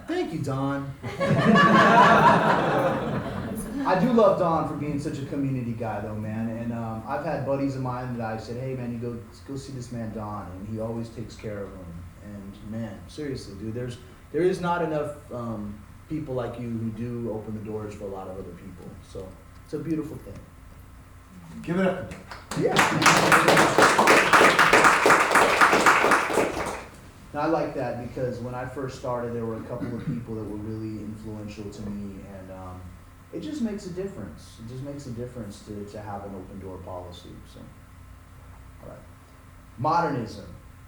Thank you, Don. I do love Don for being such a community guy, though, man. And I've had buddies of mine that I said, hey, man, you go see this man, Don, and he always takes care of them. And man, seriously, dude, there is not enough people like you who do open the doors for a lot of other people. So it's a beautiful thing. Give it up. Yeah. And I like that because when I first started, there were a couple of people that were really influential to me, and it just makes a difference. It just makes a difference to have an open door policy. So, all right. Modernism.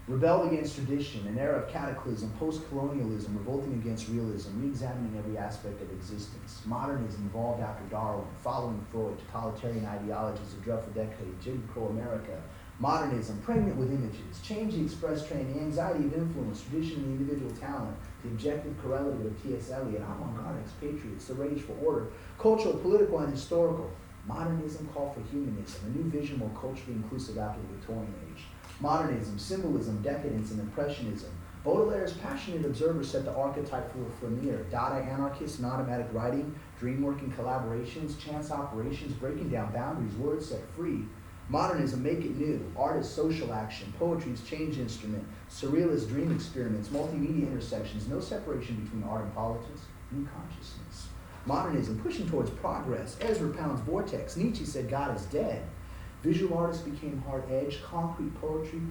Rebelled against tradition, an era of cataclysm, post-colonialism, revolting against realism, re-examining every aspect of existence. Modernism evolved after Darwin, following Freud, totalitarian ideologies that drove for decades, Jim Crow America. Modernism, pregnant with images, change the express train, the anxiety of influence, tradition and individual talent, the objective correlative of T.S. Eliot, avant-garde expatriates, the rage for order, cultural, political, and historical. Modernism called for humanism, a new vision more culturally inclusive after the Victorian age. Modernism, symbolism, decadence, and impressionism. Baudelaire's passionate observers set the archetype for Vermeer. Dada anarchists and automatic writing, dream-working collaborations, chance operations, breaking down boundaries, words set free. Modernism, make it new. Art is social action. Poetry's change instrument. Surrealist dream experiments. Multimedia intersections. No separation between art and politics. New consciousness. Modernism, pushing towards progress. Ezra Pound's vortex. Nietzsche said God is dead. Visual artists became hard-edged. Concrete poetry.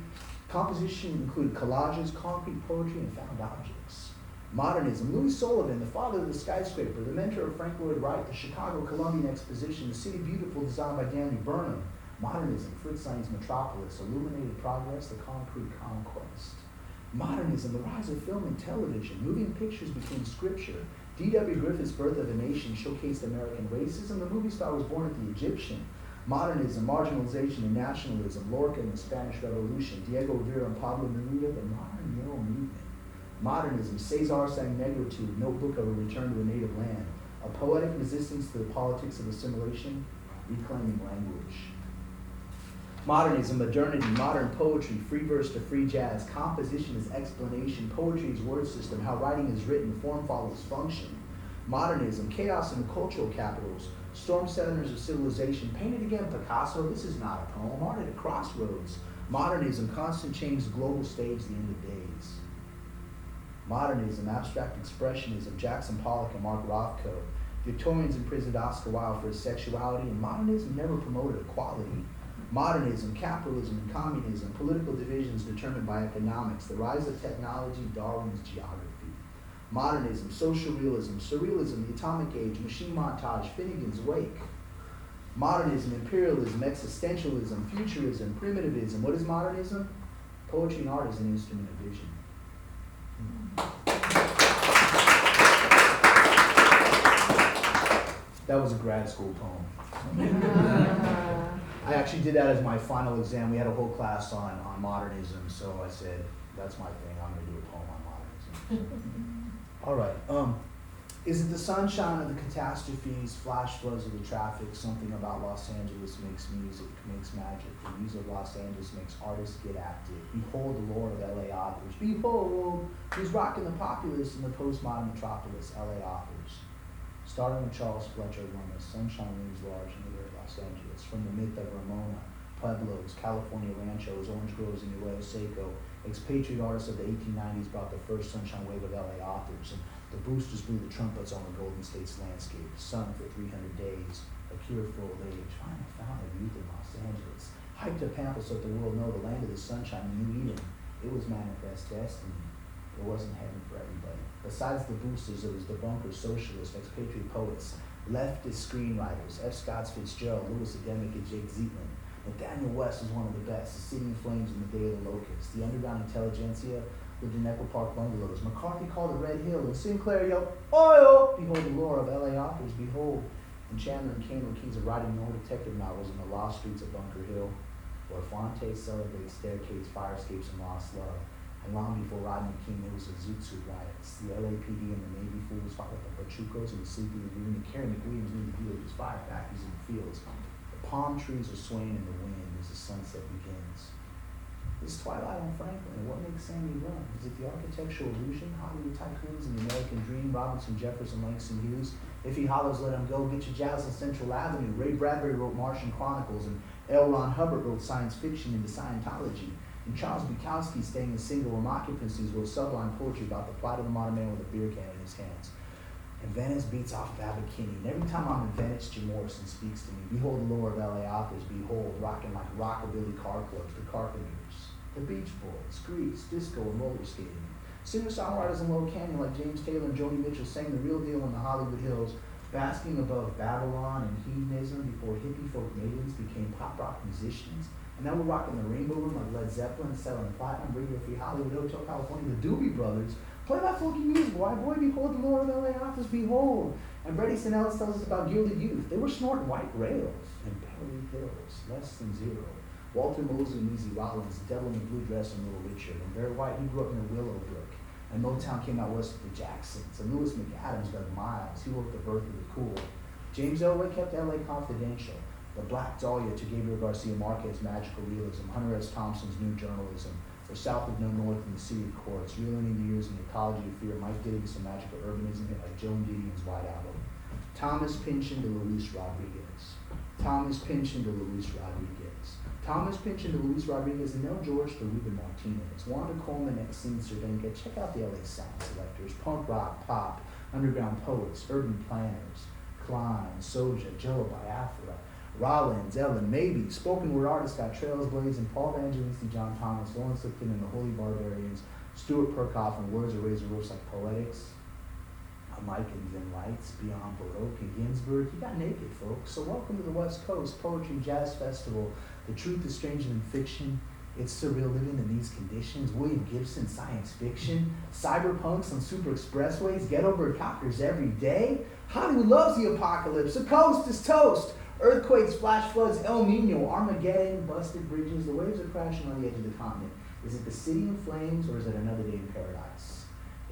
Composition included collages, concrete poetry, and found objects. Modernism, Louis Sullivan, the father of the skyscraper, the mentor of Frank Lloyd Wright, the Chicago Columbian Exposition, the City Beautiful designed by Daniel Burnham. Modernism, Fritz Lang's Metropolis, illuminated progress, the concrete conquest. Modernism, the rise of film and television, moving pictures became scripture. D.W. Griffith's Birth of a Nation showcased American racism. The movie star was born at the Egyptian. Modernism, marginalization and nationalism, Lorca and the Spanish Revolution, Diego Rivera and Pablo Neruda, the modern mural movement. Modernism, Cesar sang Negritude, Notebook of a Return to a Native Land, a poetic resistance to the politics of assimilation, reclaiming language. Modernism, modernity, modern poetry, free verse to free jazz, composition is explanation, poetry is word system, how writing is written, form follows function. Modernism, chaos in the cultural capitals, storm centers of civilization, painted again, Picasso, this is not a poem, art at a crossroads. Modernism, constant change, the global stage, the end of days. Modernism, abstract expressionism, Jackson Pollock and Mark Rothko. Victorians imprisoned Oscar Wilde for his sexuality, and modernism never promoted equality. Modernism, capitalism, and communism, political divisions determined by economics, the rise of technology, Darwin's geography. Modernism, social realism, surrealism, the atomic age, machine montage, Finnegan's Wake. Modernism, imperialism, existentialism, futurism, primitivism. What is modernism? Poetry and art is an instrument of vision. That was a grad school poem. I actually did that as my final exam. We had a whole class on modernism, so I said, that's my thing, I'm going to do a poem on modernism. All right. Is it the sunshine of the catastrophes, flash floods of the traffic, something about Los Angeles makes music, makes magic, the music of Los Angeles makes artists get active. Behold the lore of LA authors. Behold who's rocking the populace in the postmodern metropolis, LA authors. Starting with Charles Fletcher Lummis, sunshine looms large in the air of Los Angeles. From the myth of Ramona, Pueblos, California ranchos, orange groves in Arroyo Seco, expatriate artists of the 1890s brought the first sunshine wave of LA authors. And the boosters blew the trumpets on the Golden State's landscape. Sun for 300 days, a cure for old age. Find the fountain of youth in Los Angeles. Hyped up pamphlets let the world know the land of the sunshine, the New Eden. It was manifest destiny. It wasn't heaven for everybody. Besides the boosters, it was debunkers, socialists, expatriate poets, leftist screenwriters, F. Scott Fitzgerald, Louis Ademick, and Jake Zeitland. Nathaniel West was one of the best, the city in flames in the day of the locusts. The underground intelligentsia lived in Echo Park bungalows. McCarthy called it Red Hill, and Sinclair yelled, oil! Behold the lore of LA authors, behold. And Chandler and Kane were kings of writing no detective novels in the lost streets of Bunker Hill, where Fonte celebrates staircase, firescapes, and lost love. And long before Rodney King, there was a Zoot Suit riots. The LAPD and the Navy fools fought with the Pachucos and the Sleepy Lagoon, and Kerry McWilliams knew the deal was fire factories in the fields. The palm trees are swaying in the wind as the sunset begins. Is Twilight on Franklin? What makes Sandy run? Is it the architectural illusion? Hollywood tycoons and the American dream? Robinson, Jefferson, Langston Hughes? If he hollers, let him go. Get your jazz on Central Avenue. Ray Bradbury wrote Martian Chronicles, and L. Ron Hubbard wrote science fiction into Scientology. And Charles Bukowski, staying in single room occupancies, wrote sublime poetry about the plight of the modern man with a beer can in his hands. And Venice beats off of Abercrombie. And every time I'm in Venice, Jim Morrison speaks to me. Behold the lore of LA authors. Behold, rocking like rockabilly car clubs, the Carpenters, the Beach Boys, Grease, disco, and roller skating. Singer-songwriters in Low Canyon like James Taylor and Joni Mitchell sang the real deal in the Hollywood Hills, basking above Babylon and hedonism before hippie folk maidens became pop rock musicians. And now we're rocking the Rainbow Room like Led Zeppelin, selling platinum, Radio Free Hollywood, Hotel California, the Doobie Brothers. Play that funky music, why boy, behold the Lord of LA authors, behold. And Brady St. Ellis tells us about gilded youth. They were snorting white rails and Beverly Hills, less than zero. Walter Mosley and Easy Rollins, the Devil in the Blue Dress and Little Richard. And Barry White, he grew up in Willowbrook. And Motown came out west with the Jacksons. And Lewis McAdams dug Miles. He wrote The Birth of the Cool. James Elway kept LA confidential. The Black Dahlia to Gabriel Garcia Marquez's magical realism. Hunter S. Thompson's new journalism. Or South of No North in the City of Courts. Reeling in Years and the Ecology of Fear. Mike Diggs and magical urbanism hit like Joan Didion's White Album. Thomas Pynchon to Luis Rodriguez. Thomas Pynchon to Luis Rodriguez. Thomas Pynchon to Luis Rodriguez, and now George to Ruben Martinez. Wanda Coleman, Exene Cervenka. Check out the LA Sound Selectors. Punk rock, pop, underground poets, urban planners. Klein, Soja, Joe Biafra, Rollins, Ellen, Maybe. Spoken word artists got Trails Blazing, Paul Evangelista, John Thomas, Lawrence Lipton and the Holy Barbarians, Stuart Perkoff, and Words of Razor Roofs like Poetics. Mike and Vin Lights, Beyond Baroque and Ginsberg. He got naked, folks. So welcome to the West Coast Poetry and Jazz Festival. The truth is stranger than fiction. It's surreal living in these conditions. William Gibson, science fiction. Cyberpunks on super expressways. Ghetto bird copters every day. Hollywood loves the apocalypse. The coast is toast. Earthquakes, flash floods, El Nino, Armageddon, busted bridges. The waves are crashing on the edge of the continent. Is it the city in flames or is it another day in paradise?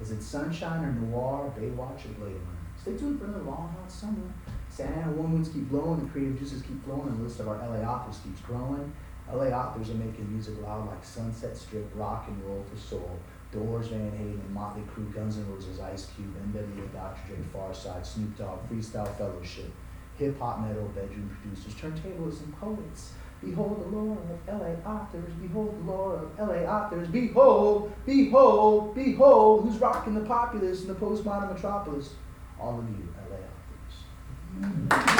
Is it sunshine or noir, Baywatch or Blade Runner? Stay tuned for another long, hot summer. Santa Ana wounds keep blowing, the creative juices keep flowing, and the list of our LA authors keeps growing. LA authors are making music loud like Sunset Strip, rock and roll to soul. Doors, Van Halen, Motley Crue, Guns N' Roses, Ice Cube, NWA, Dr. Dre, Pharcyde, Snoop Dogg, Freestyle Fellowship, hip-hop, metal, bedroom producers, turntablists, and poets. Behold the lore of LA authors, behold the lore of LA authors, behold, behold, behold, who's rocking the populace in the postmodern metropolis? All of you LA authors.